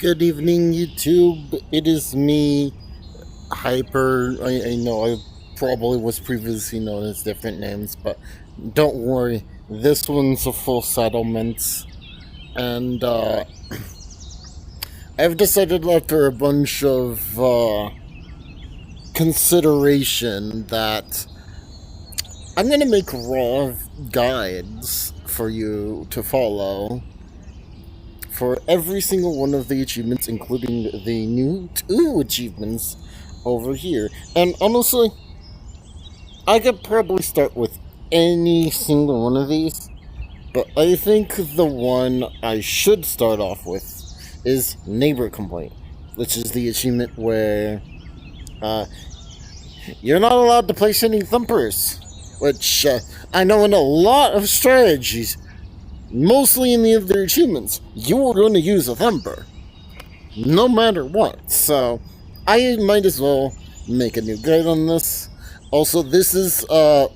Good evening, YouTube. It is me, Hyper. I know I probably was previously known as different names, but don't worry. This one's a full settlement. And, I've decided after a bunch of, consideration that I'm gonna make raw guides for you to follow for every single one of the achievements, including the new 2 achievements over here. And honestly, I could probably start with any single one of these, but I think the one I should start off with is Neighbor Complaint, which is the achievement where you're not allowed to place any thumpers, which I know in a lot of strategies, mostly in the other achievements, you are going to use a thumper, no matter what. So I might as well make a new guide on this. Also, this is on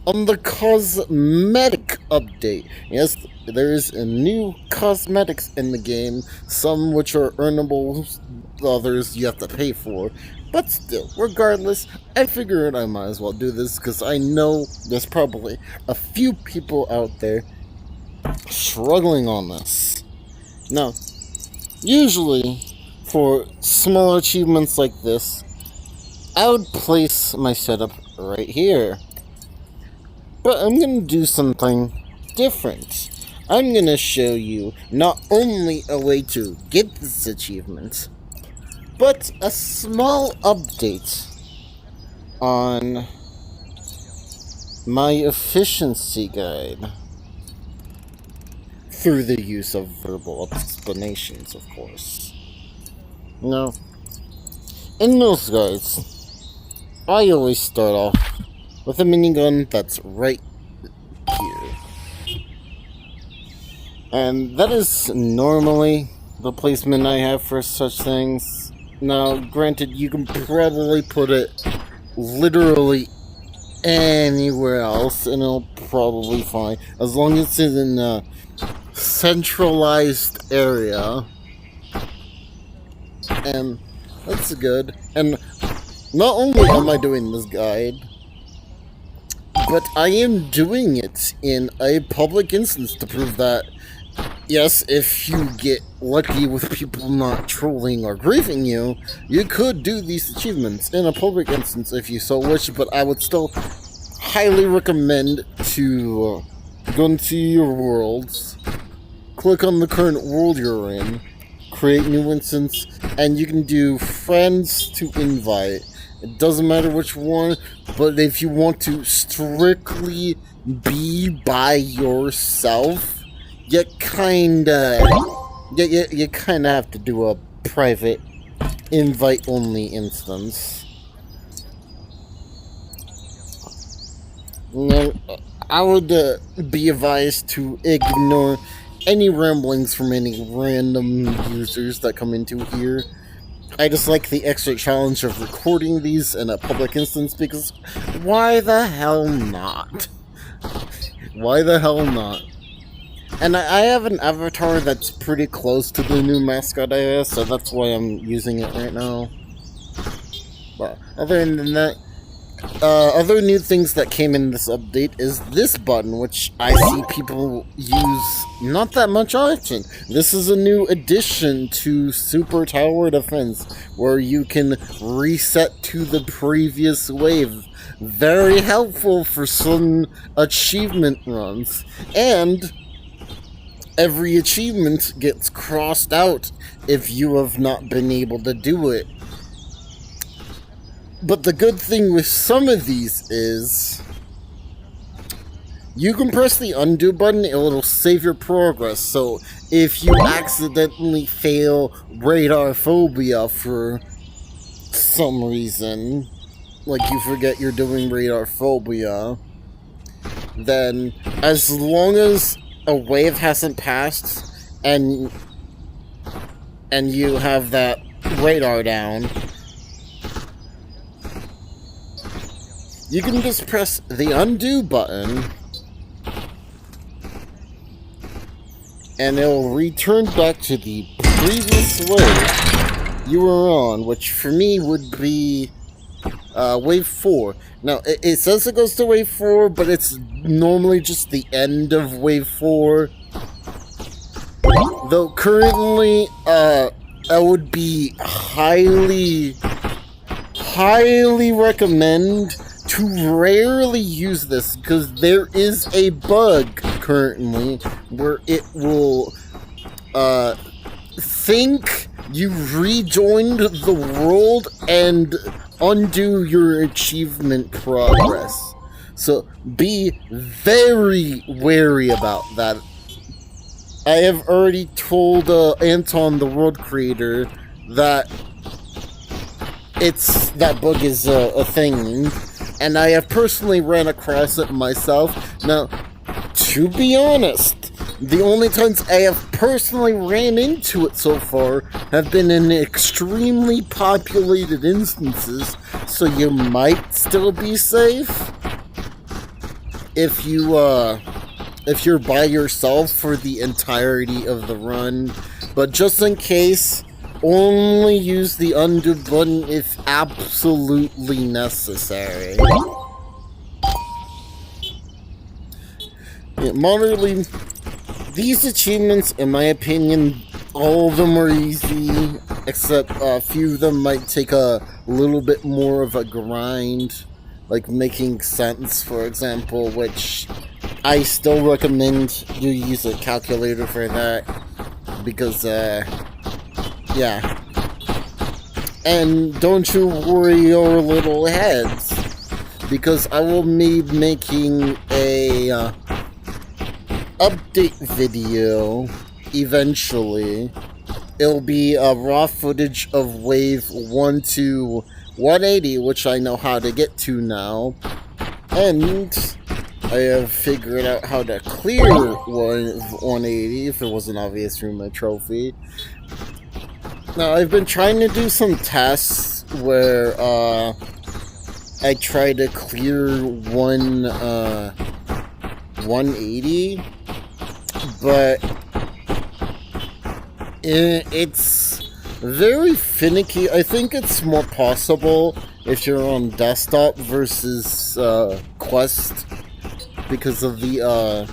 the cosmetic update. Yes, there is a new cosmetics in the game, some which are earnable, others you have to pay for. But still, regardless, I figured I might as well do this because I know there's probably a few people out there struggling on this. Now, usually for small achievements like this, I would place my setup right here. But I'm going to do something different. I'm going to show you not only a way to get this achievement, but a small update on my efficiency guide. Through the use of verbal explanations, of course. Now, in those guides, I always start off with a minigun that's right here. And that is normally the placement I have for such things. Now, granted, you can probably put it literally anywhere else, and it'll probably fine, as long as it's in a centralized area. And that's good. And not only am I doing this guide, but I am doing it in a public instance to prove that, yes, if you get lucky with people not trolling or griefing you, you could do these achievements in a public instance if you so wish, but I would still highly recommend to go into your worlds, click on the current world you're in, create new instance, and you can do friends to invite. It doesn't matter which one, but if you want to strictly be by yourself, you kinda have to do a private invite-only instance. Now, I would be advised to ignore any ramblings from any random users that come into here. I just like the extra challenge of recording these in a public instance because why the hell not? Why the hell not? And I have an avatar that's pretty close to the new mascot I have, so that's why I'm using it right now. But other than that, other new things that came in this update is this button, which I see people use not that much often. This is a new addition to Super Tower Defense, where you can reset to the previous wave. Very helpful for some achievement runs. And every achievement gets crossed out if you have not been able to do it. But the good thing with some of these is you can press the undo button, it'll save your progress. So if you accidentally fail radar phobia for some reason, like you forget you're doing radar phobia, then as long as a wave hasn't passed and you have that radar down, you can just press the undo button and it'll return back to the previous wave you were on, which for me would be wave 4. Now, it says it goes to wave 4, but it's normally just the end of wave 4. Though currently, I would be highly recommend to rarely use this, because there is a bug currently where it will think you rejoined the world and undo your achievement progress. So be very wary about that. I have already told Anton, the world creator, that that bug is a thing, and I have personally ran across it myself. Now, to be honest, the only times I have personally ran into it so far have been in extremely populated instances, so you might still be safe if you're by yourself for the entirety of the run. But just in case, only use the undo button if absolutely necessary. Yeah, moderately, these achievements, in my opinion, all of them are easy, except a few of them might take a little bit more of a grind, like making sense, for example, which I still recommend you use a calculator for that, because, yeah. And don't you worry your little heads, because I will be making a update video eventually. It'll be raw footage of wave 1 to 180, which I know how to get to now, and I have figured out how to clear 180 if it wasn't obvious through my trophy. Now, I've been trying to do some tests where I try to clear 180, but it's very finicky. I think it's more possible if you're on desktop versus Quest, because of the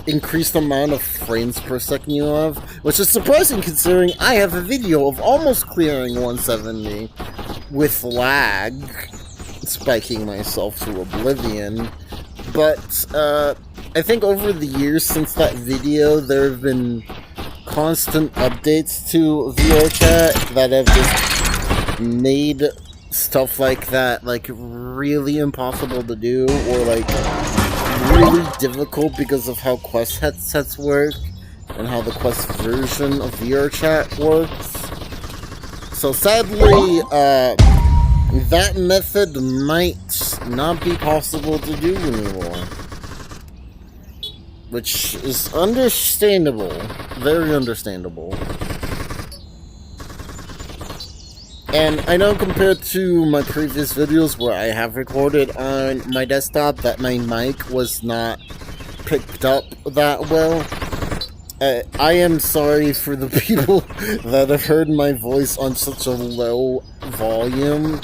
increased amount of frames per second you have, which is surprising considering I have a video of almost clearing 170 with lag, spiking myself to oblivion. But I think over the years since that video, there have been constant updates to VRChat that have just made stuff like that like really impossible to do, or like really difficult because of how Quest headsets work and how the Quest version of VRChat works. So sadly, that method might not be possible to do anymore, which is understandable, very understandable. And I know compared to my previous videos where I have recorded on my desktop that my mic was not picked up that well, I am sorry for the people that have heard my voice on such a low volume.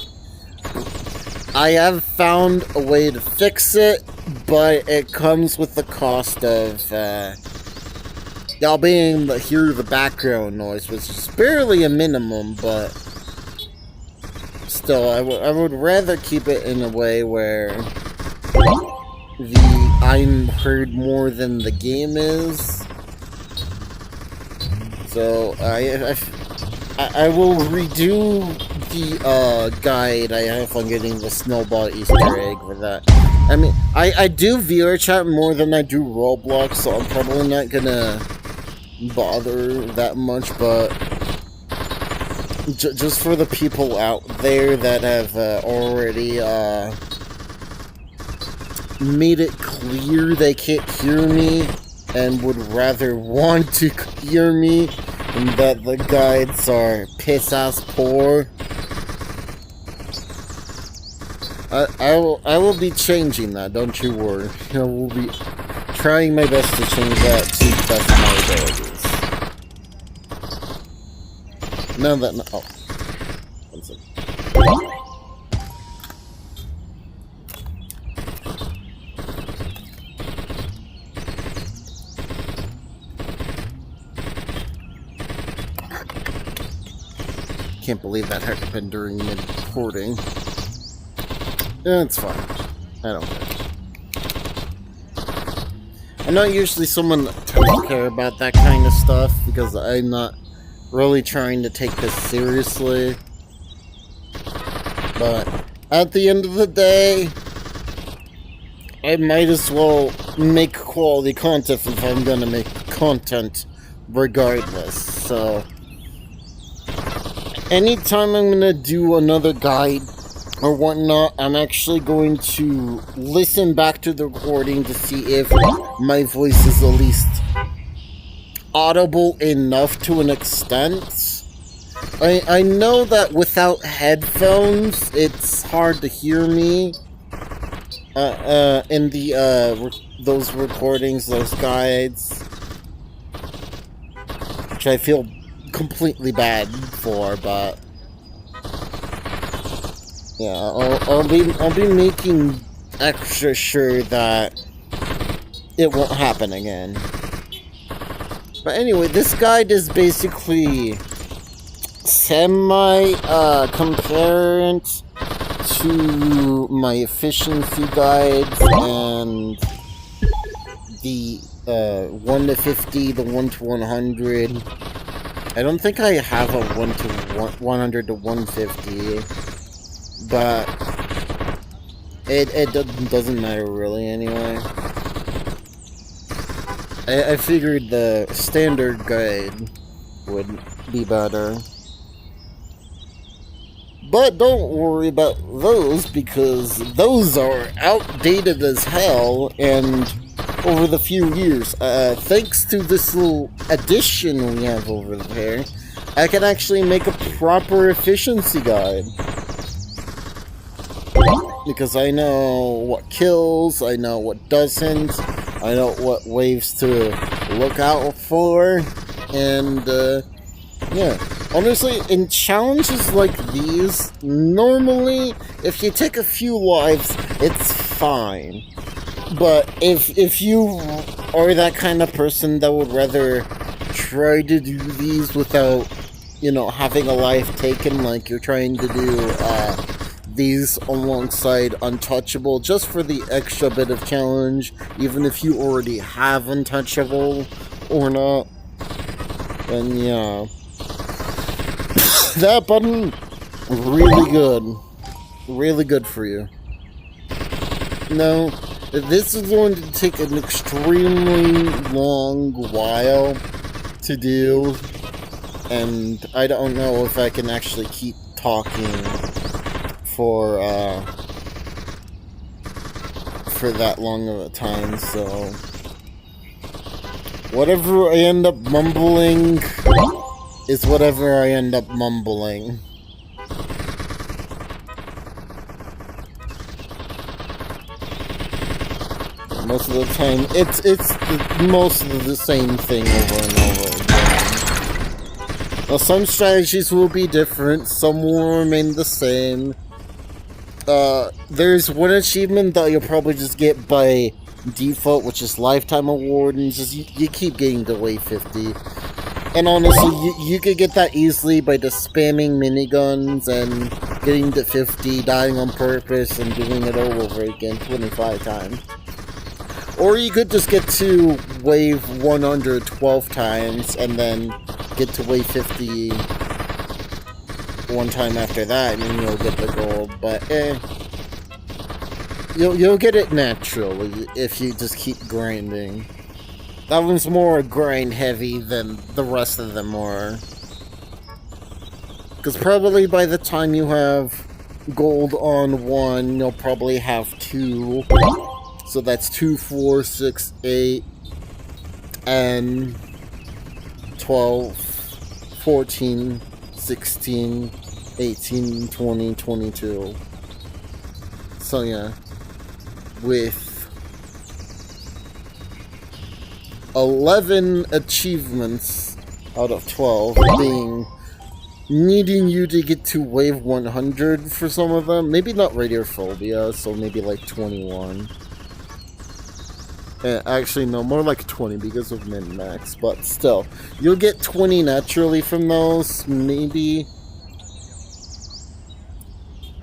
I have found a way to fix it, but it comes with the cost of y'all being able to hear the background noise, which is barely a minimum, but still, I would rather keep it in a way where I'm heard more than the game is. So I will redo the guide I have on getting the snowball Easter egg for that. I mean, I do VRChat more than I do Roblox, so I'm probably not gonna bother that much, but just for the people out there that have already made it clear they can't hear me and would rather want to hear me, and that the guides are piss-ass poor, I will be changing that, don't you worry. I will be trying my best to change that to the best of my abilities. Now that... Oh. One second. Can't believe that happened during mid-recording. It's fine. I don't care. I'm not usually someone that tends to care about that kind of stuff because I'm not really trying to take this seriously. But at the end of the day, I might as well make quality content if I'm gonna make content regardless. So anytime I'm gonna do another guide or whatnot, I'm actually going to listen back to the recording to see if my voice is at least audible enough to an extent. I know that without headphones, it's hard to hear me in the those recordings, those guides, which I feel completely bad for, but yeah, I'll be making extra sure that it won't happen again. But anyway, this guide is basically semi-compared to my efficiency guides and the 1 to 50, the 1 to 100. I don't think I have a 1 to 100 to 150, but it doesn't matter really anyway. I figured the standard guide would be better. But don't worry about those, because those are outdated as hell, and over the few years, thanks to this little addition we have over there, I can actually make a proper efficiency guide. Because I know what kills, I know what doesn't, I know what waves to look out for, and yeah. Honestly, in challenges like these, normally, if you take a few lives, it's fine. But if you are that kind of person that would rather try to do these without, you know, having a life taken, like you're trying to do these alongside Untouchable, just for the extra bit of challenge, even if you already have Untouchable or not, then yeah. That button, really good for you. No, this is going to take an extremely long while to do, and I don't know if I can actually keep talking for that long of a time, so whatever I end up mumbling is whatever I end up mumbling. Most of the time, it's most of the same thing over and over again. Now, some strategies will be different, some will remain the same. There's one achievement that you'll probably just get by default, which is Lifetime Award, and just you keep getting to wave 50. And honestly, you could get that easily by just spamming miniguns and getting to 50, dying on purpose, and doing it all over again 25 times. Or you could just get to wave 100 12 times, and then get to wave 50 one time after that, and then you'll get the gold. But you'll get it naturally if you just keep grinding. That one's more grind heavy than the rest of them are. Because probably by the time you have gold on 1, you'll probably have 2. So that's 2, 4, 6, 8, and 12, 14, 16, 18, 20, 22. So yeah, with 11 achievements out of 12 being needing you to get to wave 100 for some of them. Maybe not radiophobia, so maybe like 21. Actually, no, more like 20 because of min-max, but still. You'll get 20 naturally from those, maybe.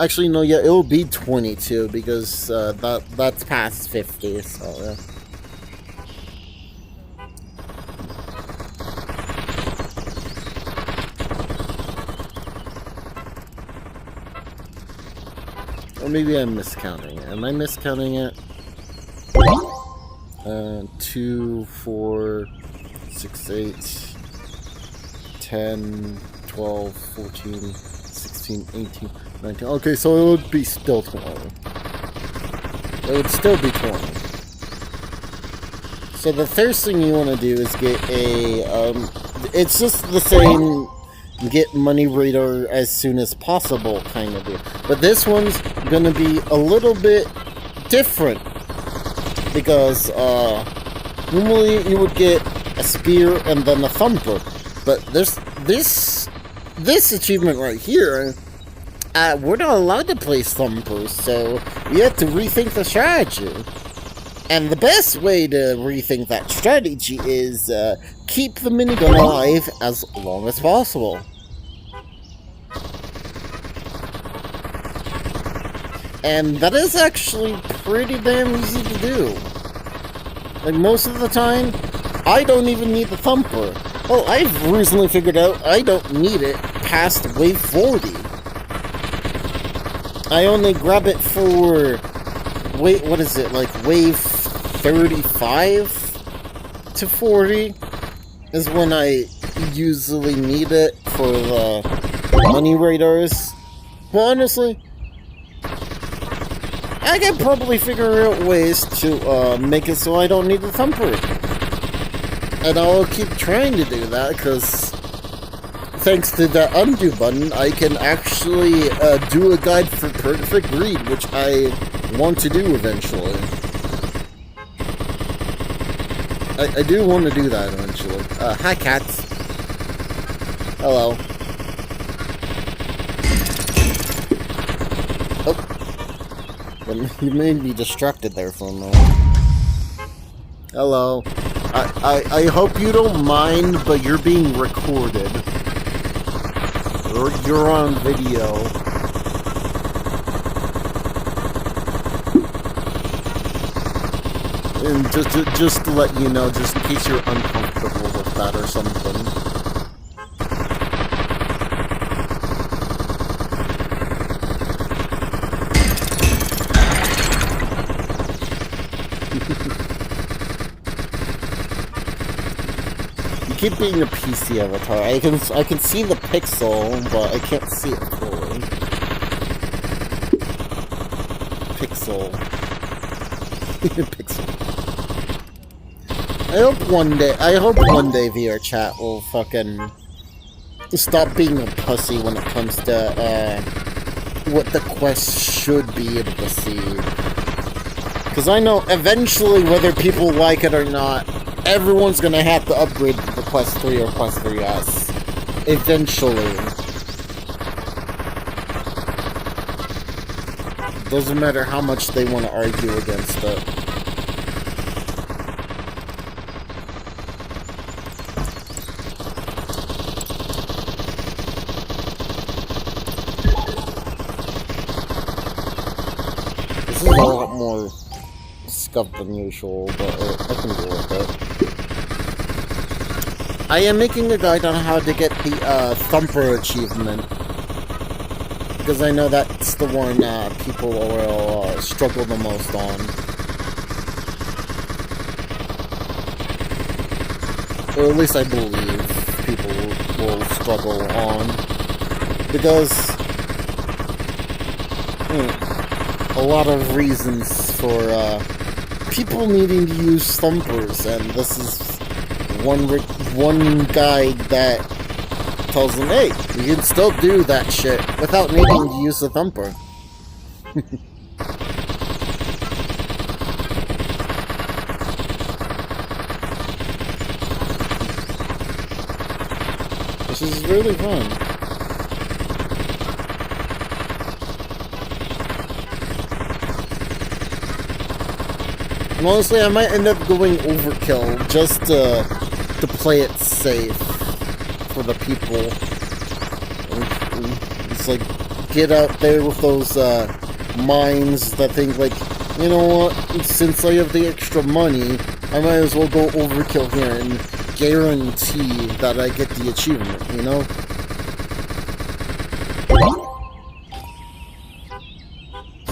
Actually, no, yeah, it'll be 22 because that's past 50, so yeah. Or maybe I'm miscounting it. Am I miscounting it? 2, 4, 6, 8, 10, 12, 14, 16, 18, 19. Okay, so it would be still 20. It would still be 20. So the first thing you want to do is get a, it's just the same get money radar as soon as possible kind of deal. But this one's going to be a little bit different. Because, normally you would get a spear and then a thumper. But this achievement right here, we're not allowed to place thumpers, so we have to rethink the strategy. And the best way to rethink that strategy is, keep the minigun alive as long as possible. And that is actually pretty damn easy to do. Like, most of the time, I don't even need the thumper. Well, I've recently figured out I don't need it past wave 40. I only grab it for... Wait, what is it? Like, wave 35 to 40 is when I usually need it for the money radars. But honestly, I can probably figure out ways to make it so I don't need the thumper. And I'll keep trying to do that, because thanks to that undo button, I can actually do a guide for perfect read, which I want to do eventually. I do want to do that eventually. Hi, cats. Hello. Oh. You made me distracted there for a moment. Hello. I hope you don't mind, but you're being recorded. You're on video. And just to let you know, just in case you're uncomfortable with that or something. You keep being a PC avatar. I can see the pixel, but I can't see it fully. Pixel. Pixel. I hope one day VRChat will fucking stop being a pussy when it comes to what the quest should be able to see. Because I know eventually, whether people like it or not, everyone's gonna have to upgrade to the Quest 3 or Quest 3S. Eventually. Doesn't matter how much they want to argue against it. This is a lot more scuffed than usual, but I can deal with it. I am making a guide on how to get the Thumper achievement, because I know that's the one people will struggle the most on. Or at least I believe people will struggle on, because a lot of reasons for people needing to use thumpers, and this is one guide that tells them, hey, you can still do that shit without needing to use the thumper. This is really fun. Honestly, I might end up going overkill just to play it safe for the people. It's like, get out there with those minds that think like, you know what, since I have the extra money, I might as well go overkill here and guarantee that I get the achievement, you know?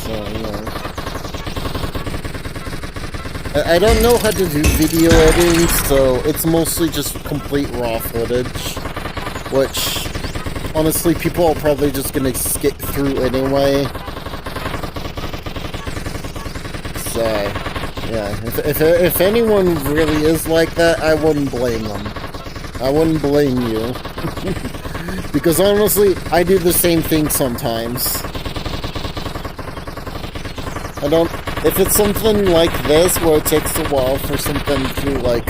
So, yeah. I don't know how to do video editing, so it's mostly just complete raw footage, which, honestly, people are probably just gonna skip through anyway. So, yeah, if anyone really is like that, I wouldn't blame them. I wouldn't blame you. Because honestly, I do the same thing sometimes. If it's something like this, where it takes a while for something to, like,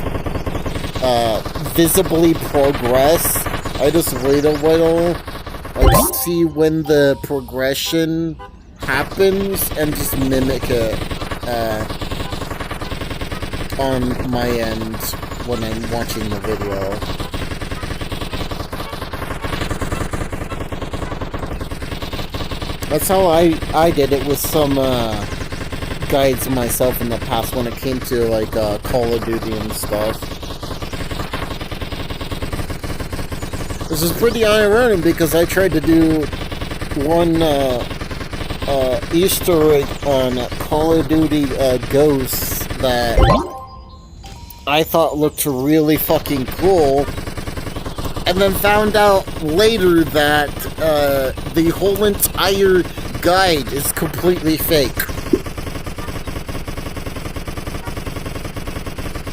visibly progress, I just wait a little, like, see when the progression happens, and just mimic it, on my end when I'm watching the video. That's how I did it with some, guides myself in the past when it came to, like, Call of Duty and stuff. This is pretty ironic because I tried to do one, Easter egg on Call of Duty, Ghosts that I thought looked really fucking cool, and then found out later that, the whole entire guide is completely fake.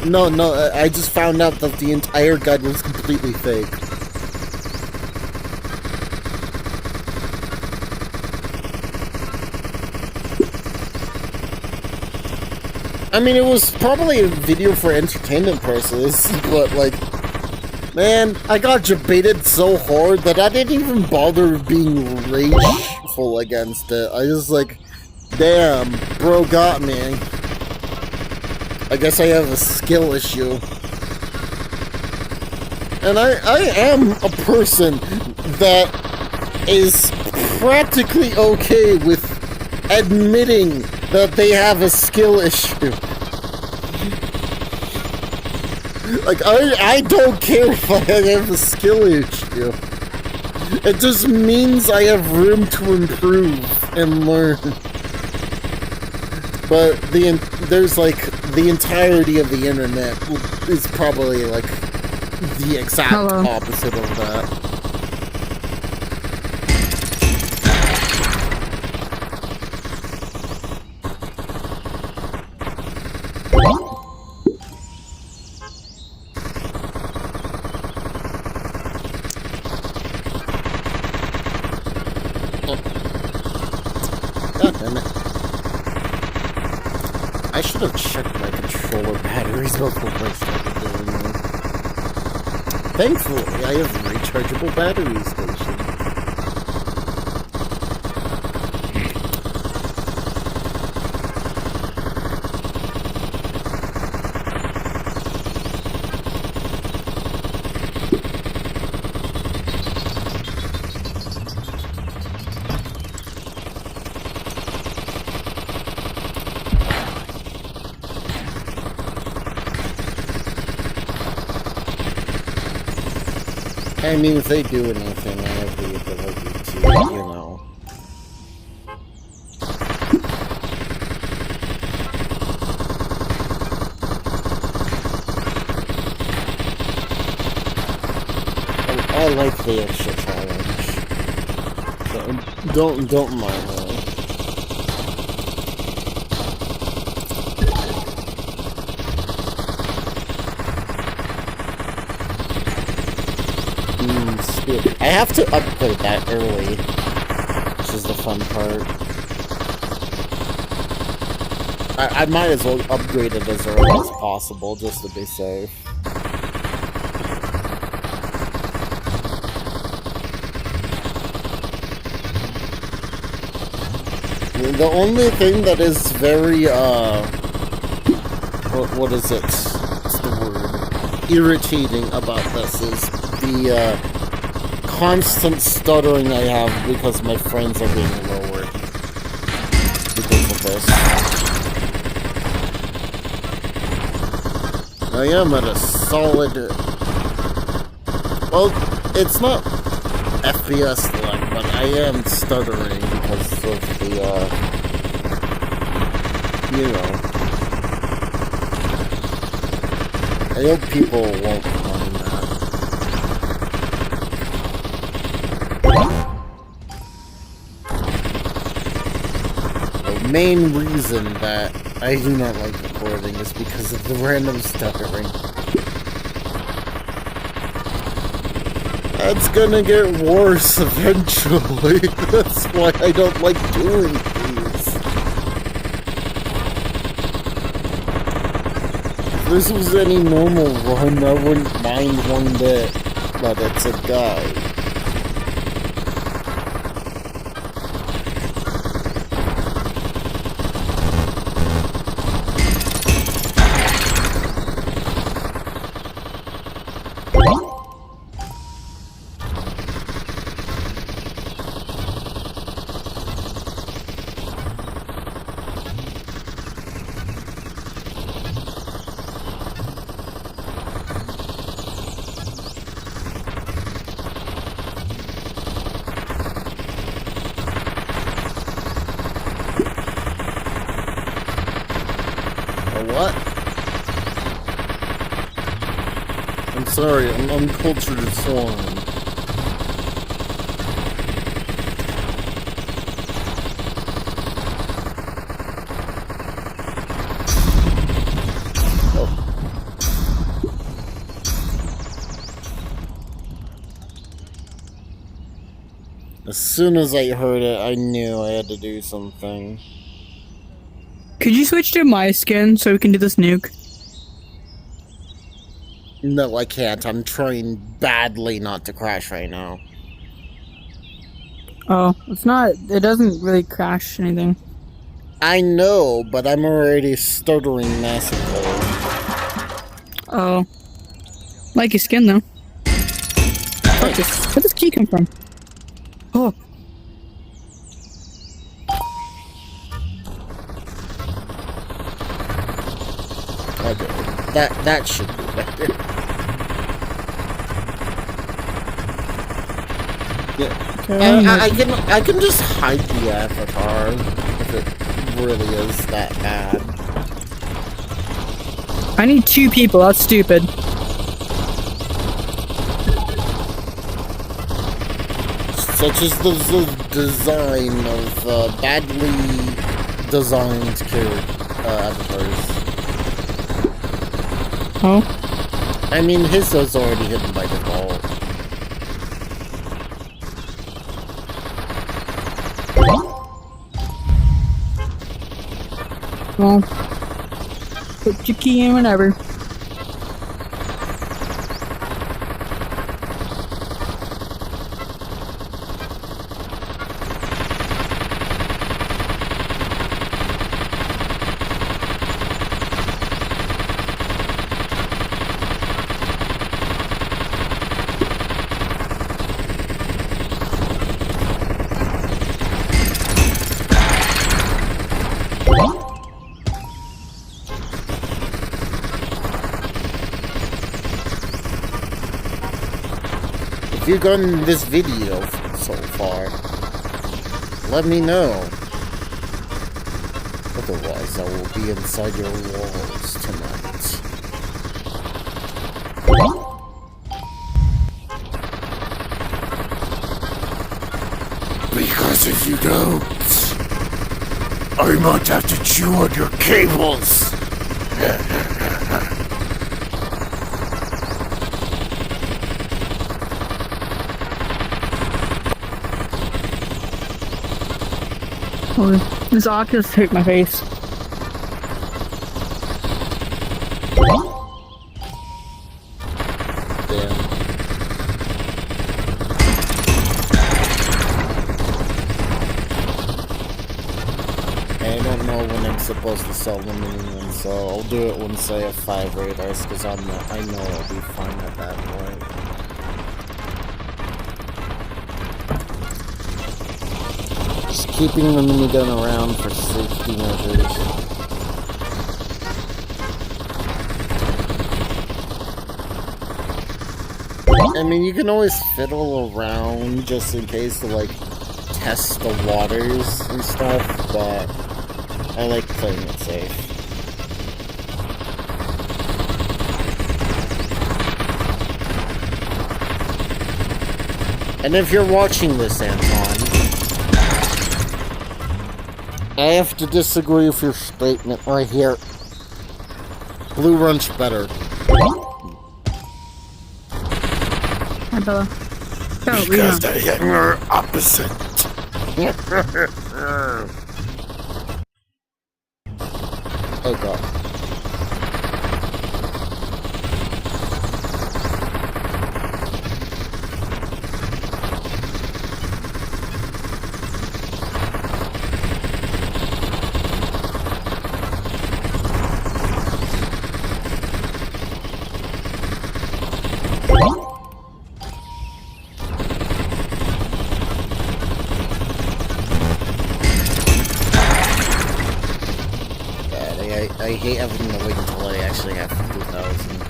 No, I just found out that the entire guide was completely fake. I mean, it was probably a video for entertainment purposes, but, like, man, I got debated so hard that I didn't even bother being rageful against it. I just, like, damn, bro got me. I guess I have a skill issue. And I am a person that is practically okay with admitting that they have a skill issue. Like, I don't care if I have a skill issue. It just means I have room to improve and learn. But there's, like, the entirety of the internet is probably, like, the exact opposite of that. God damn it. I should have checked my controller batteries before I started doing them. Thankfully, I have rechargeable battery stations. I mean, if they do anything, I have the ability to, you know. I like the extra challenge. So don't mind that. I have to upgrade that early, which is the fun part. I might as well upgrade it as early as possible, just to be safe. The only thing that is very, what is it? What's the word? Irritating about this is the constant stuttering I have because my friends are being lowered because of this. I am at a solid... Well, it's not FPS lag, but I am stuttering because of the, you know. I hope people won't mind that. The main reason that I do not like recording is because of the random stuttering. That's gonna get worse eventually. That's why I don't like doing these. If this was any normal run, I wouldn't mind one bit. But it's a guide. What? I'm sorry, I'm uncultured as swine. As soon as I heard it, I knew I had to do something. Could you switch to my skin so we can do this nuke? No, I can't. I'm trying badly not to crash right now. Oh, it doesn't really crash anything. I know, but I'm already stuttering massively. Oh. Like your skin, though. Where'd this key come from? Oh. Okay, that should be better. Yeah, okay, I can just hide the avatar if it really is that bad. I need 2 people. That's stupid. Such as the design of badly designed avatars. Oh? I mean, his was already hidden by default. Well, put your key in whenever. If you've gotten this video so far, let me know. Otherwise, I will be inside your walls tonight. Because if you don't, I might have to chew on your cables. Oh, this Oculus hit my face. Damn. I don't know when I'm supposed to sell the mini ones, so I'll do it once I have 5 radars, because I know I'll be fine at that point. Just keeping the minigun around for safety measures. I mean, you can always fiddle around just in case to, like, test the waters and stuff, but I like playing it safe. And if you're watching this, Anton, I have to disagree with your statement right here. Blue runs better. Hi, Bella. Oh, Because they are opposite. Oh god. I hate having to wait until I actually have 2,000.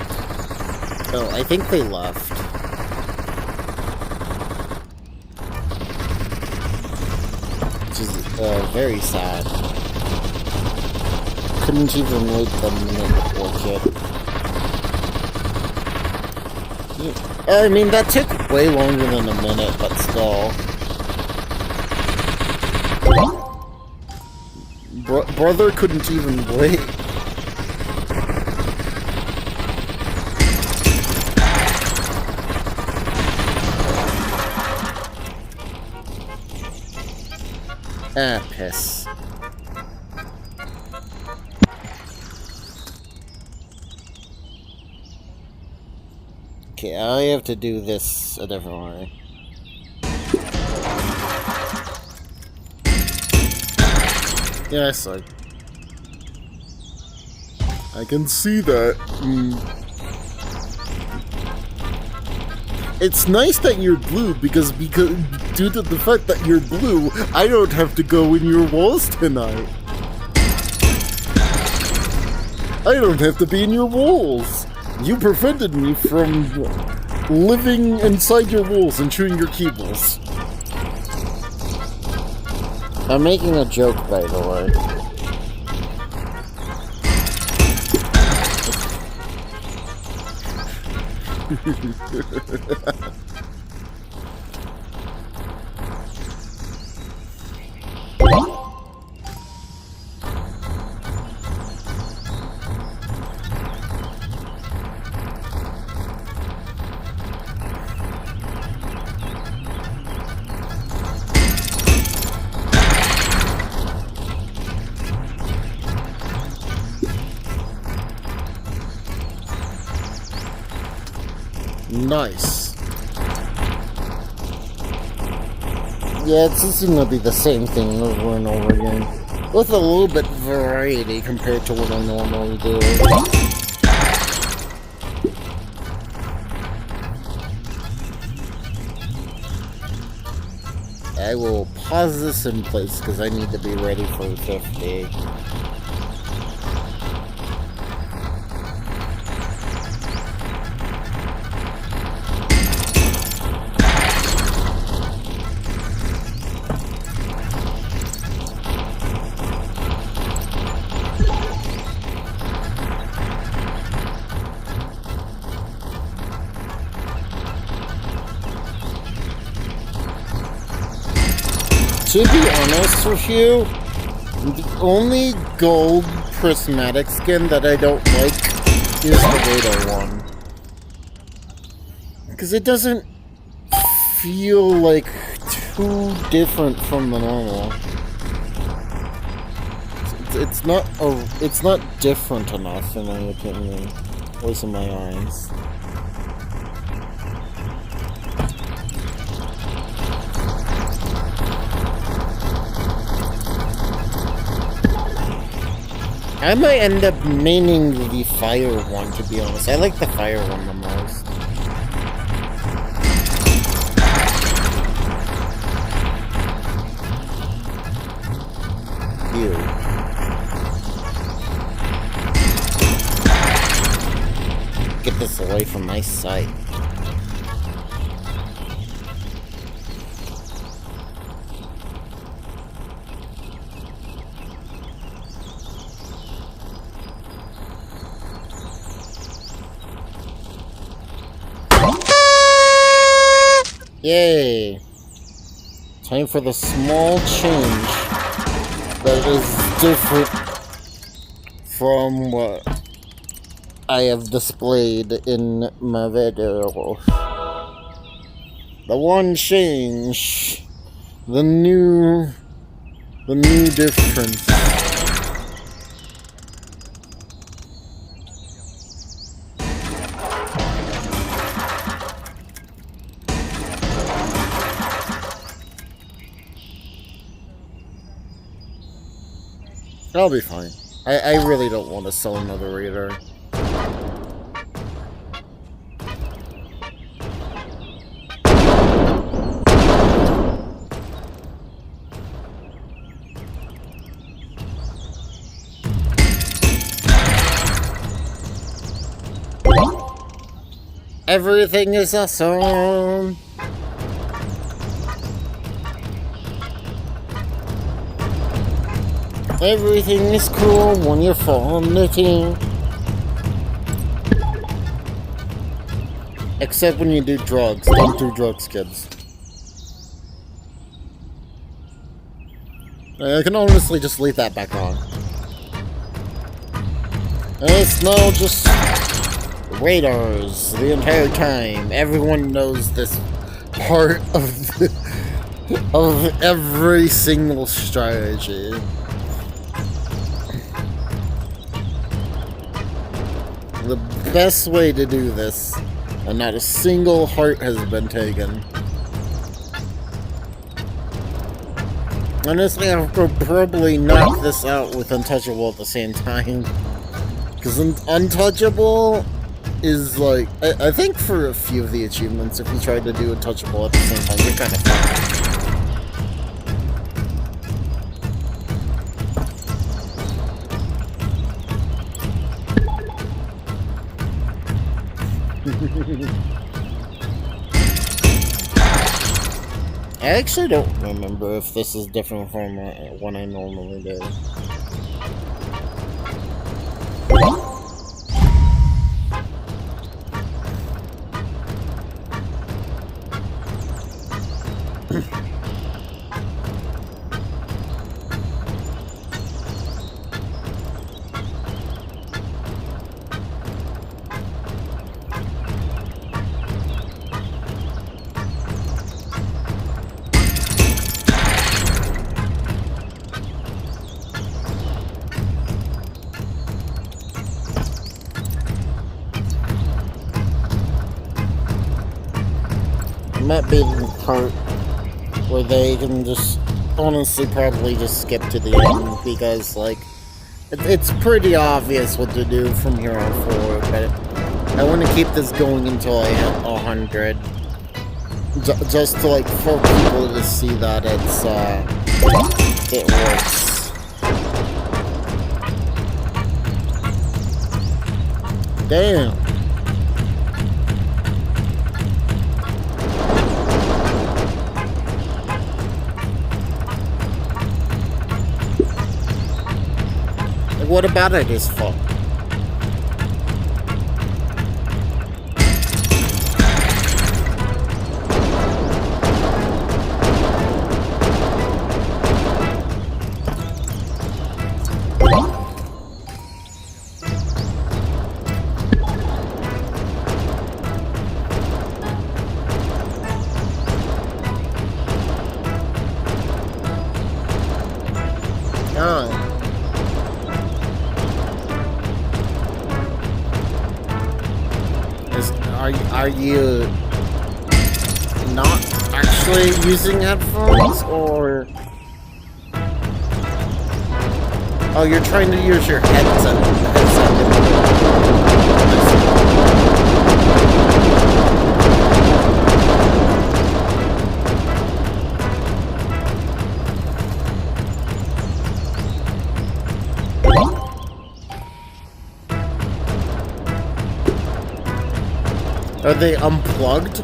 Oh, I think they left. Which is very sad. Couldn't even wait the minute before kid. I mean, that took way longer than a minute, but still. Brother couldn't even wait. Ah, piss. Okay, I have to do this a different way. Yes, I can see that. It's nice that you're blue because due to the fact that you're blue, I don't have to go in your walls tonight. I don't have to be in your walls. You prevented me from living inside your walls and chewing your keyballs. I'm making a joke, by the way. Nice. Yeah, it's just gonna be the same thing over and over again, with a little bit of variety compared to what I normally do. I will pause this in place because I need to be ready for 50. To be honest with you, the only gold prismatic skin that I don't like is the radar one. Because it doesn't feel like too different from the normal. It's not different enough in my opinion. At least in my eyes. I might end up maining the fire one, to be honest. I like the fire one the most. Ew. Get this away from my sight. Yay! Time for the small change that is different from what I have displayed in my video. The one change, the new difference. I'll be fine. I really don't want to sell another reader. Everything is awesome. Everything is cool when you're on the team. Except when you do drugs. Don't do drugs, kids. I can honestly just leave that back on. And it's now just radars the entire time. Everyone knows this part of every single strategy. The best way to do this, and not a single heart has been taken. Honestly, I could probably knock this out with Untouchable at the same time. Because Untouchable is like, I think for a few of the achievements, if you try to do Untouchable at the same time, you're kind of fucked. I actually don't remember if this is different from what I normally do. Might be the part where they can just honestly probably just skip to the end because like it's pretty obvious what to do from here on forward, but I want to keep this going until I hit 100 just to like for people to see that it works. Damn. What about it is fun? Are you not actually using headphones, or Oh, you're trying to use your headset. Are they unplugged?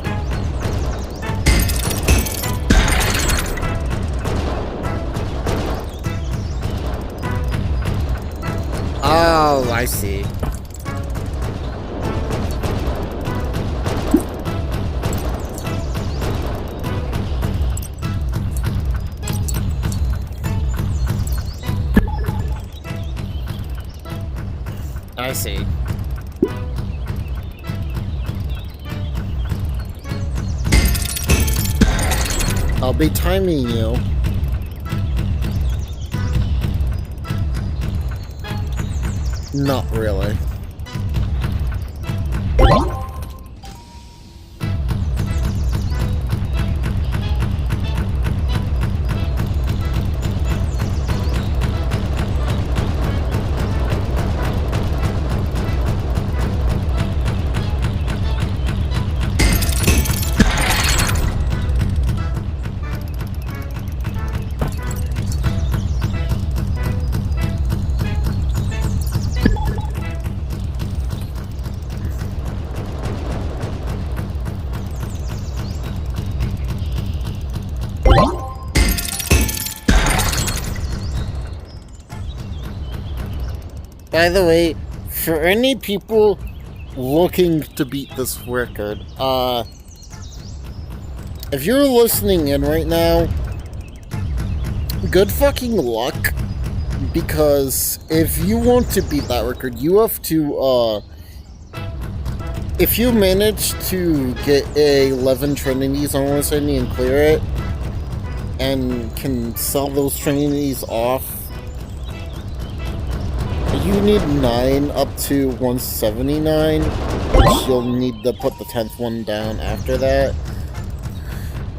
Oh, I see. I see. I'll be timing you. Not really. By the way, for any people looking to beat this record, if you're listening in right now, good fucking luck, because if you want to beat that record, you have to, if you manage to get 11 Trinities on one side and clear it, and can sell those Trinities off, you need 9 up to 179, which you'll need to put the 10th one down after that.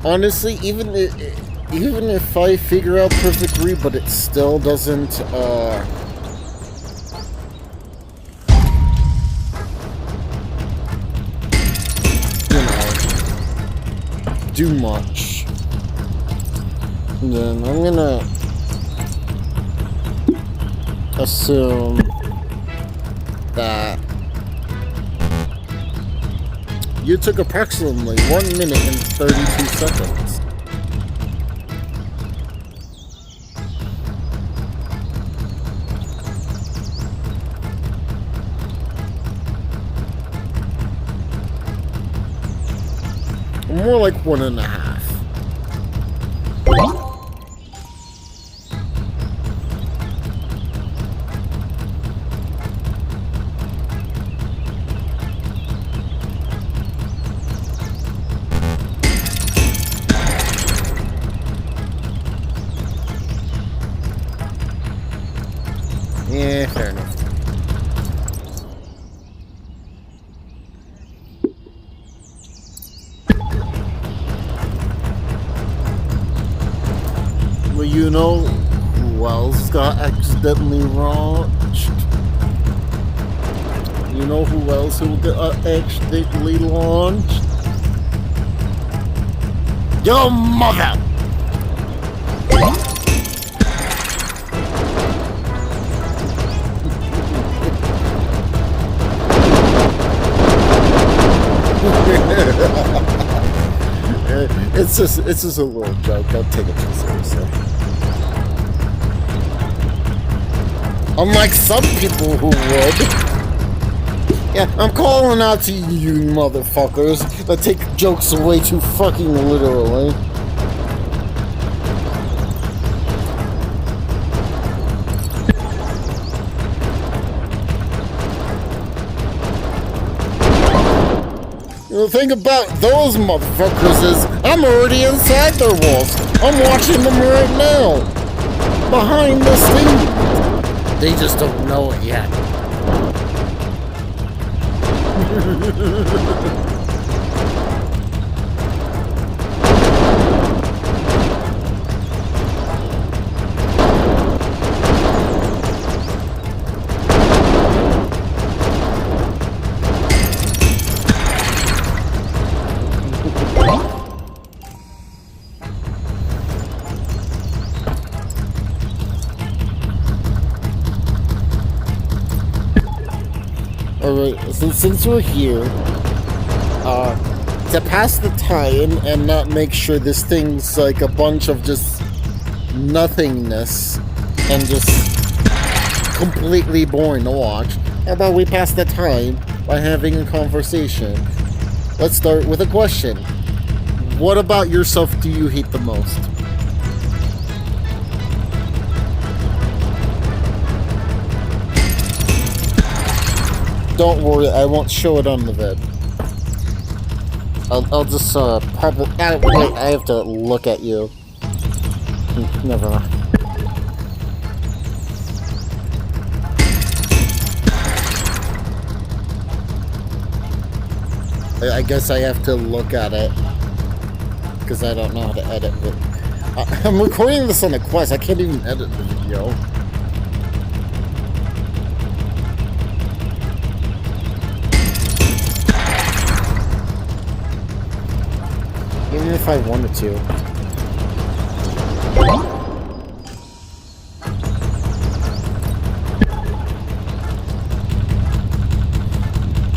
Honestly, even if I figure out Perfect Read, but it still doesn't, do much. Then I'm gonna assume that you took approximately 1 minute and 32 seconds. More like 1.5. Yeah, fair enough. Well, you know who else got accidentally launched? You know who else who got accidentally launched? Your mother! It's just a little joke. Don't take it too seriously. Unlike some people who would. Yeah, I'm calling out to you motherfuckers that take jokes way too fucking literally. The thing about those motherfuckers is I'm already inside their walls. I'm watching them right now. Behind the scenes. They just don't know it yet. Alright, since we're here, to pass the time and not make sure this thing's like a bunch of just nothingness and just completely boring to watch, how about we pass the time by having a conversation? Let's start with a question. What about yourself do you hate the most? Don't worry, I won't show it on the vid. I'll just probably. Wait, I have to look at you. Never mind. I guess I have to look at it because I don't know how to edit it. I'm recording this on a Quest. I can't even edit the video. Even if I wanted to.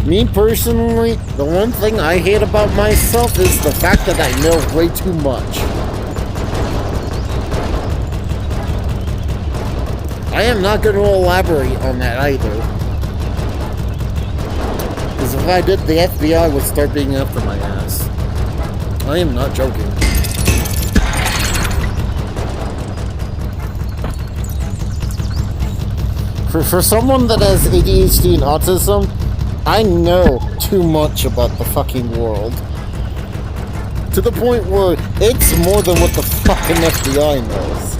Me personally, the one thing I hate about myself is the fact that I know way too much. I am not going to elaborate on that either. Because if I did, the FBI would start being after my ass. I am not joking. For someone that has ADHD and autism, I know too much about the fucking world. To the point where it's more than what the fucking FBI knows.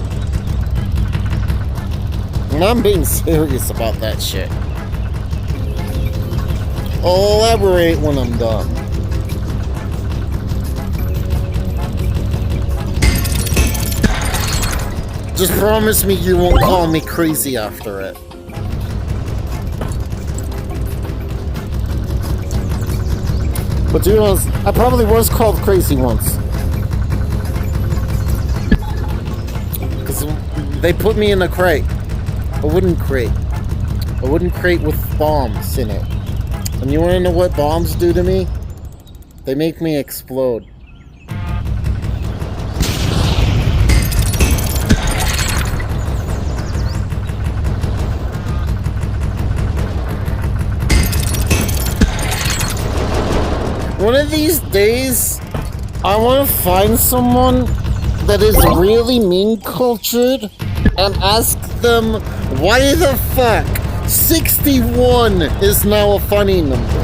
And I'm being serious about that shit. I'll elaborate when I'm done. Just promise me you won't call me crazy after it. But to be honest, I probably was called crazy once. Because they put me in a crate. A wooden crate. A wooden crate with bombs in it. And you want to know what bombs do to me? They make me explode. One of these days, I want to find someone that is really mean-cultured and ask them why the fuck 61 is now a funny number.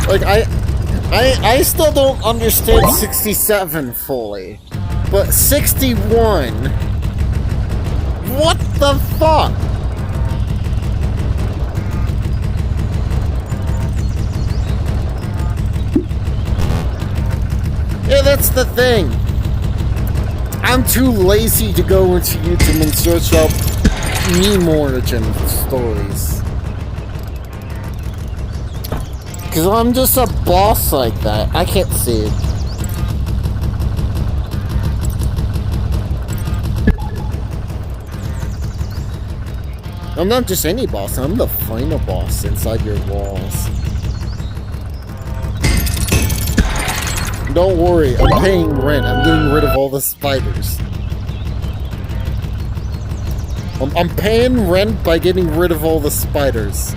Like, I still don't understand 67 fully, but 61? What the fuck? Yeah, that's the thing. I'm too lazy to go into YouTube and search up meme origin stories. Because I'm just a boss like that. I can't see it. I'm not just any boss, I'm the final boss inside your walls. Don't worry, I'm paying rent. I'm getting rid of all the spiders. I'm paying rent by getting rid of all the spiders.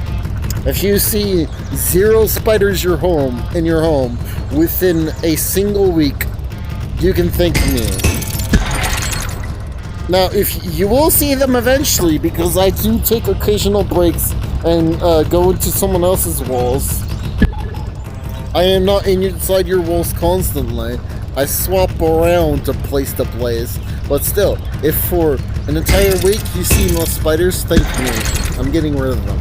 If you see 0 spiders in your home within a single week, you can thank me. Now, if you will see them eventually, because I do take occasional breaks and go into someone else's walls. I am not inside your walls constantly. I swap around to place to place. But still, if for an entire week you see no spiders, thank me. I'm getting rid of them.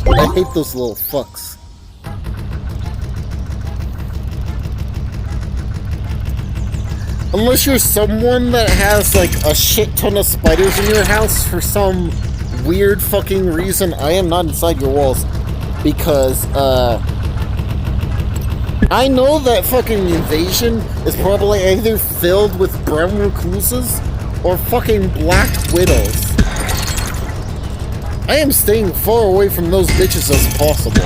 I hate those little fucks. Unless you're someone that has like a shit ton of spiders in your house for some weird fucking reason, I am not inside your walls because I know that fucking invasion is probably either filled with brown recluses or fucking black widows. I am staying far away from those bitches as possible.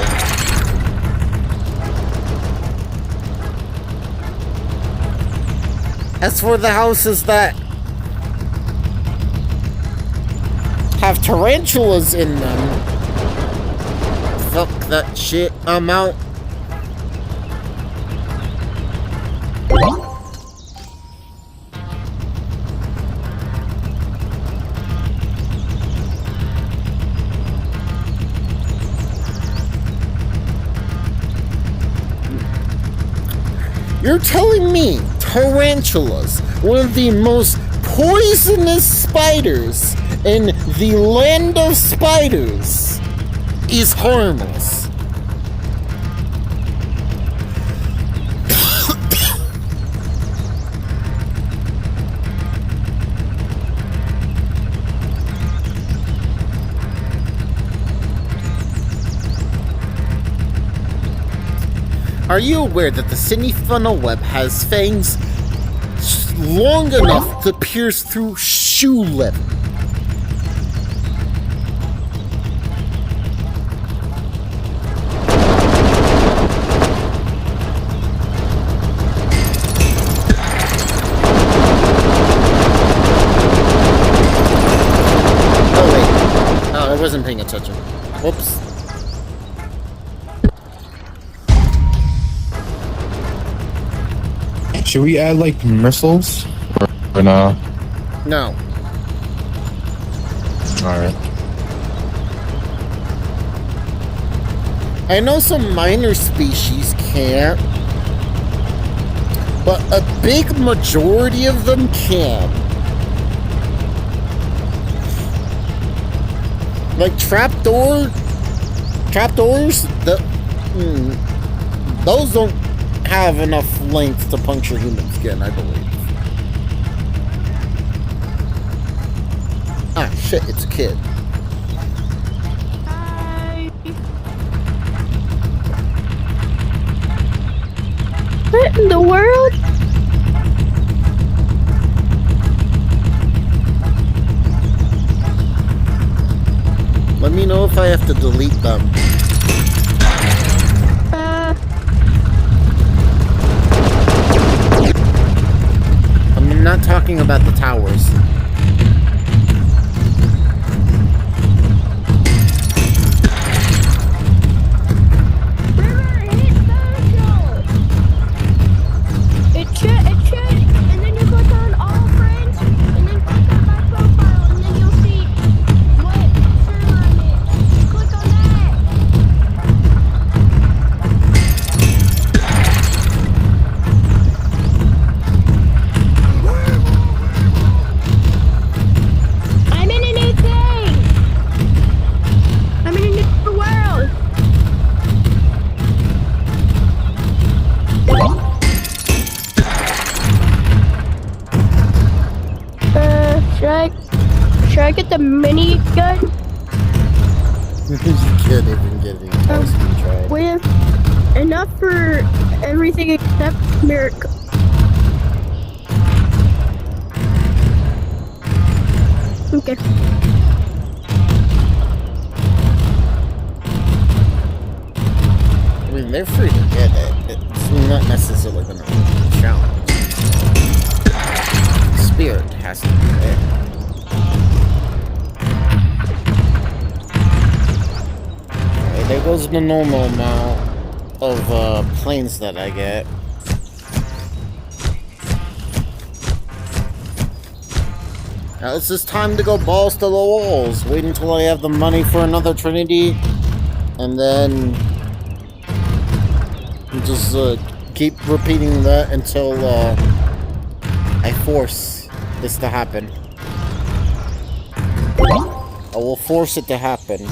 As for the houses that have tarantulas in them, fuck that shit, I'm out. You're telling me tarantulas, one of the most poisonous spiders in the land of spiders, is harmless? Are you aware that the Sydney funnel web has fangs long enough to pierce through shoe leather? Oh wait, oh, I wasn't paying attention. Whoops. Should we add like missiles or no? No. Alright. I know some minor species can't, but a big majority of them can. Like trapdoors, those don't have enough length to puncture human skin, I believe. Ah, shit, it's a kid. Hi. What in the world? Let me know if I have to delete them. I'm not talking about the towers. It should, and then you click on all friends, and then click on my profile, and then you'll see what server I'm in. Click on that. I'm in a new thing. I'm in a new world. Should I get the mini gun? You can't even get any close to the try. We have enough for everything except miracle. Okay. I mean, they're free to get it. It's not necessarily going to be a challenge. Spirit has to be there. Okay, there goes the normal amount of planes that I get. Now it's just time to go balls to the walls. Wait until I have the money for another Trinity, and then just keep repeating that until I force this to happen. I will force it to happen.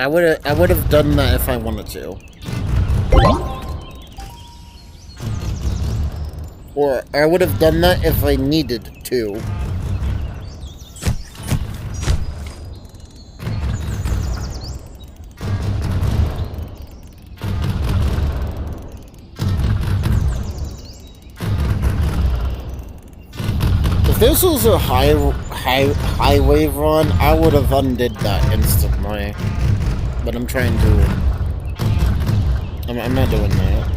I would have done that if I wanted to. Or I would have done that if I needed to. If this was a highway run, I would have undid that instantly. But I'm trying to. I'm not doing that.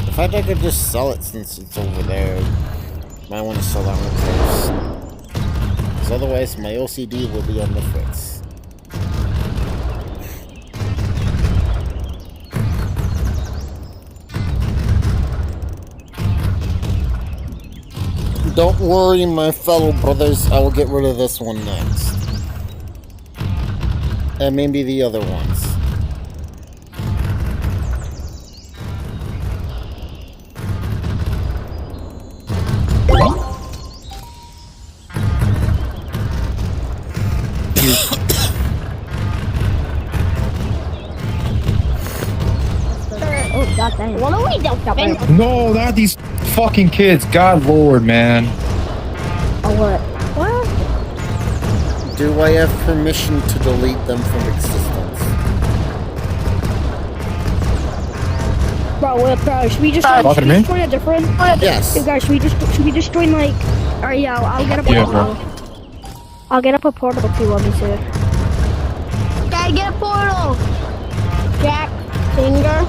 In fact, I could just sell it since it's over there. Might want to sell that one first. Because otherwise, my OCD will be on the fritz. Don't worry, my fellow brothers, I will get rid of this one next. And maybe the other ones. Oh, god dang. What are we doing? No, not these fucking kids. God lord, man. Oh, what? What? Do I have permission to delete them from existence? Bro, should we just Talking to me? join a different? Yes. Hey guys, should we just join like? Alright, yeah, I'll get a Yeah, portal. bro. I'll get up a portal too. Let me see. Okay, get a portal. Jack, finger.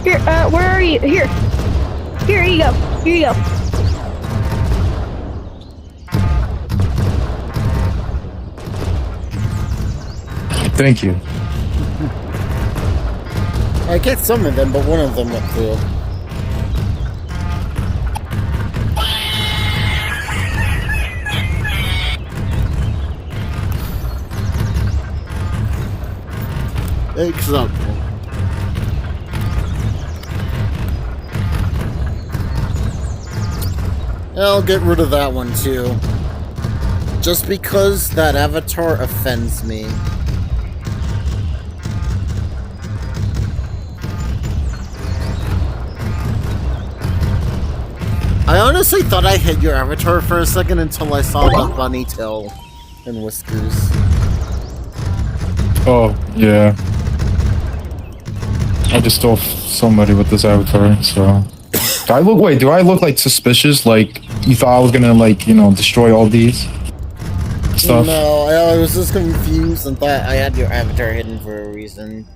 Here, where are you? Here you go. Here you go. Thank you. I get some of them, but one of them went through. Example. I'll get rid of that one too. Just because that avatar offends me. I honestly thought I hit your avatar for a second until I saw the bunny tail and whiskers. Oh, yeah. I just stole somebody with this avatar, so... do I look like suspicious? Like, you thought I was gonna, like, you know, destroy all these stuff? No, I was just confused and thought I had your avatar hidden for a reason.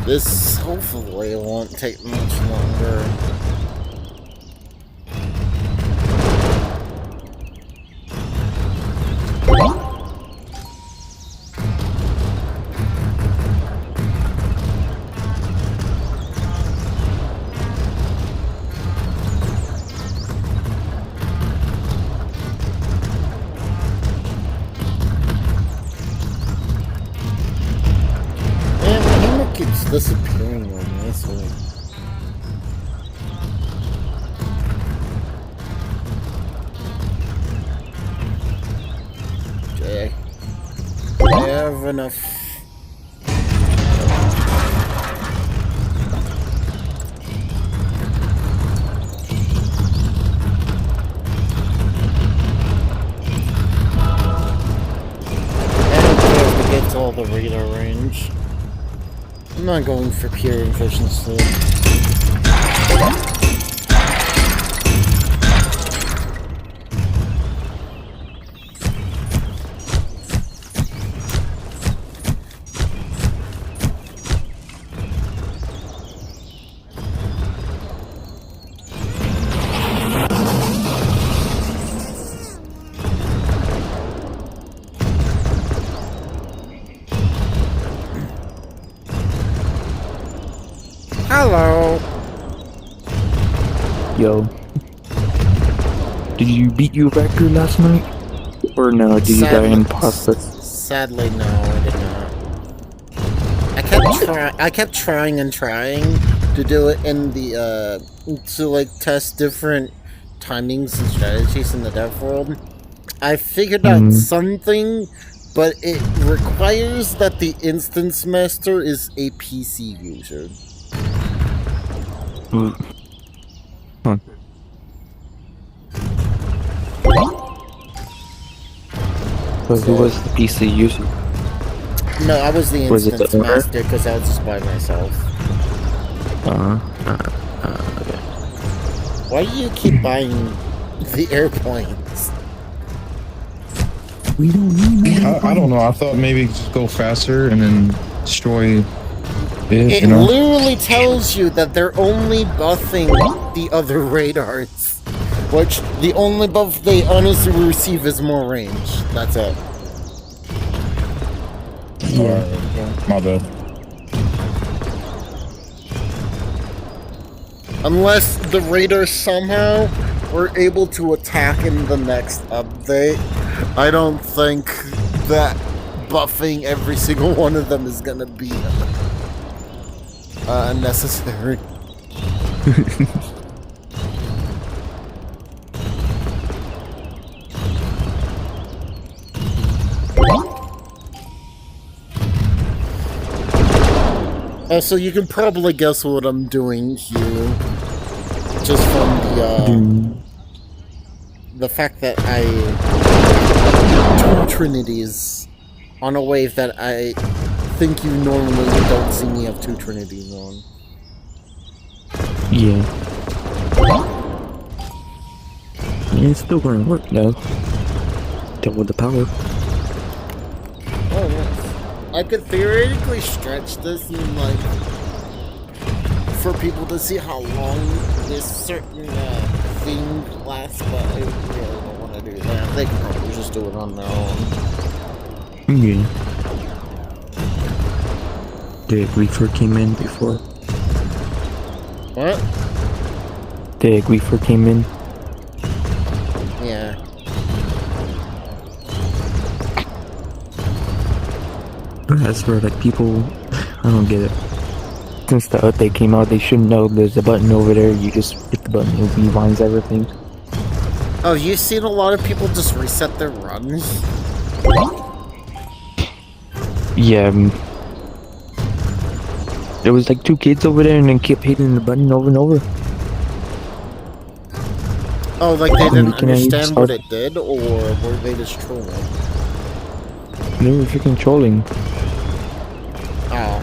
This hopefully won't take much longer. Keeps disappearing on me, so... Okay. I have enough. I don't care if we get to all the radar range. I'm not going for pure efficiency. go? Did you beat your record last night? Or no, did you die in process? Sadly, no, I did not. I kept trying and trying to do it in the, to, like, test different timings and strategies in the dev world. I figured out something, but it requires that the instance master is a PC user. Huh. So who was the PC user? No, I was the Was it instance the owner? master because I was just by myself. Okay. Why do you keep buying the airplanes? We don't need I don't know. I thought maybe just go faster and then destroy it. It You know? literally tells you that they're only buffing the other radars, which the only buff they honestly receive is more range. That's it. Yeah. My bad. Unless the raiders somehow were able to attack in the next update, I don't think that buffing every single one of them is gonna be necessary. So you can probably guess what I'm doing here, just from the fact that I two trinities on a wave that I think you normally don't see me have two trinities on. Yeah. Yeah, it's still gonna work though. Double the power. Oh, yes. I could theoretically stretch this and, like, for people to see how long this certain thing lasts, but I really don't want to do that. They can probably just do it on their own. Yeah. Did Reefer came in before? What? Did Reefer came in? Yeah. But as for like people, I don't get it. Since the update came out, they should know there's a button over there. You just hit the button, it rewinds everything. Oh, you've seen a lot of people just reset their runs? Yeah. There was like 2 kids over there and then kept hitting the button over and over. Oh, like they didn't Can I understand what start? it did, or were they just trolling? They were freaking trolling. Oh.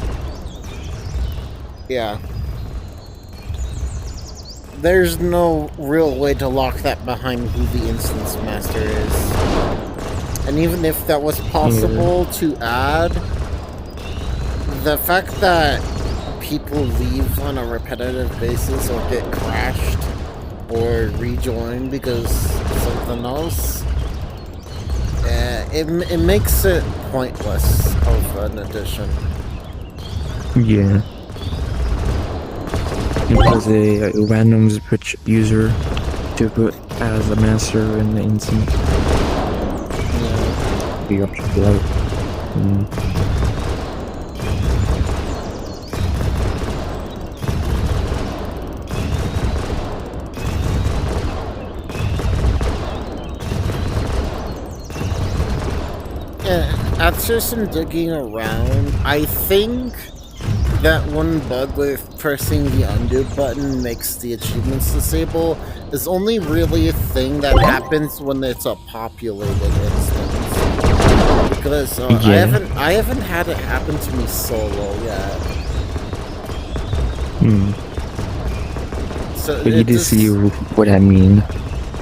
Yeah. There's no real way to lock that behind who the instance master is. And even if that was possible to add, the fact that people leave on a repetitive basis or get crashed or rejoin because something else, it makes it pointless of an addition. Yeah. Because a random switch user to put as a master in the instance. Yeah. Be up to that. After some digging around, I think that one bug with pressing the undo button makes the achievements disable is only really a thing that happens when it's a populated instance. Because I haven't had it happen to me solo yet. So But you did see what I mean.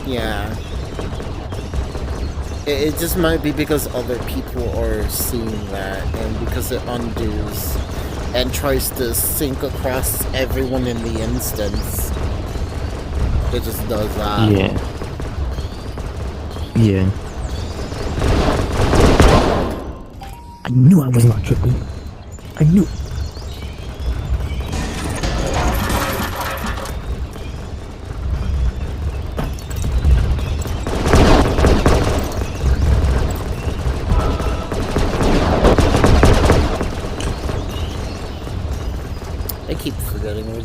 Yeah. It just might be because other people are seeing that, and because it undoes and tries to sync across everyone in the instance. It just does that. Yeah. Yeah. I knew I was not tripping. I knew.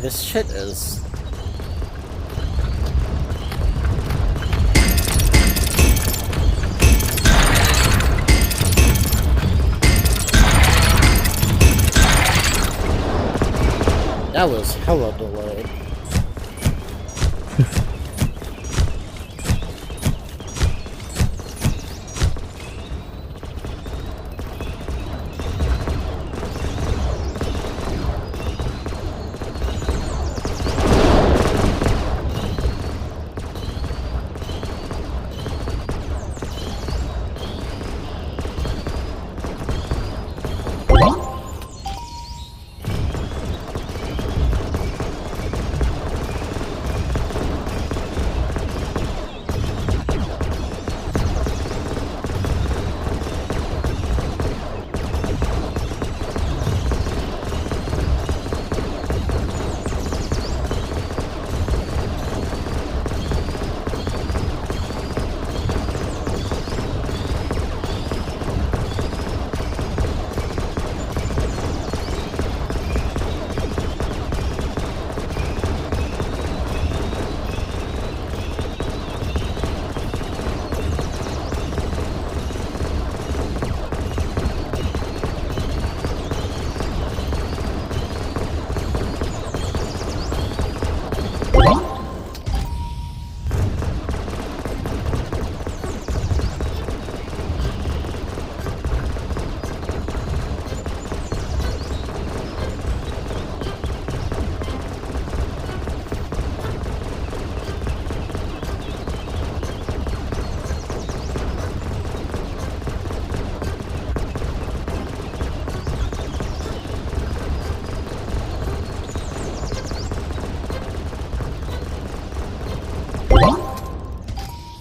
this shit is. That was hella delayed.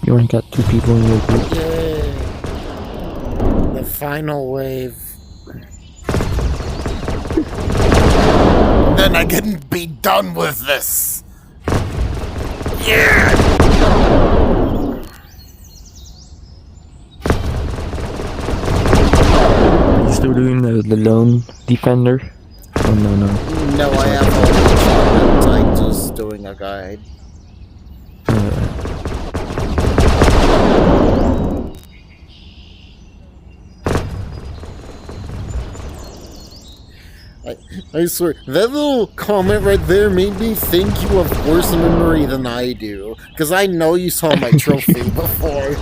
You only got 2 people in your group. Yay! The final wave. Then I can be done with this! Yeah! Are you still doing the lone defender? Oh no. No, I have all the achievements. I'm just doing a guide. I swear, that little comment right there made me think you have worse memory than I do. Because I know you saw my trophy before.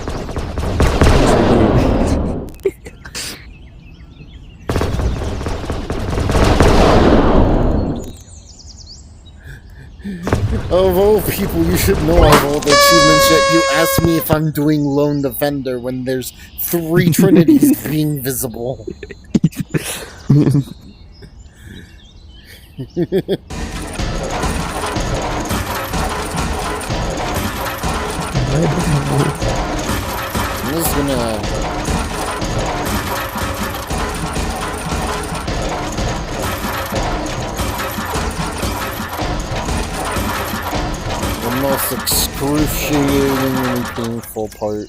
Of all people, you should know I have all the achievements, yet you ask me if I'm doing Lone Defender when there's 3 Trinities being visible. I'm just gonna... the most excruciatingly painful part.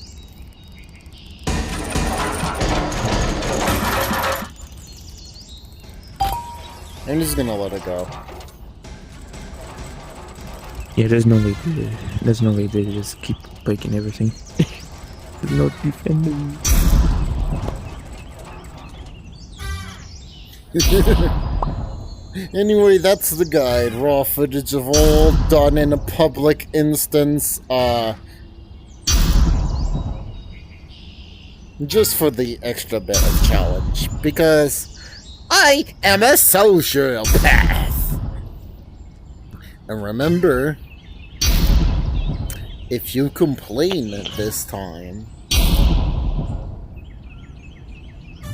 I'm just gonna let it go. Yeah, there's no way to just keep breaking everything. There's no defending. Anyway, that's the guide. Raw footage of all done in a public instance. Just for the extra bit of challenge. Because I am a sociopath. And remember, if you complain this time,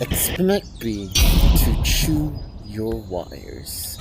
expect me to chew your wires.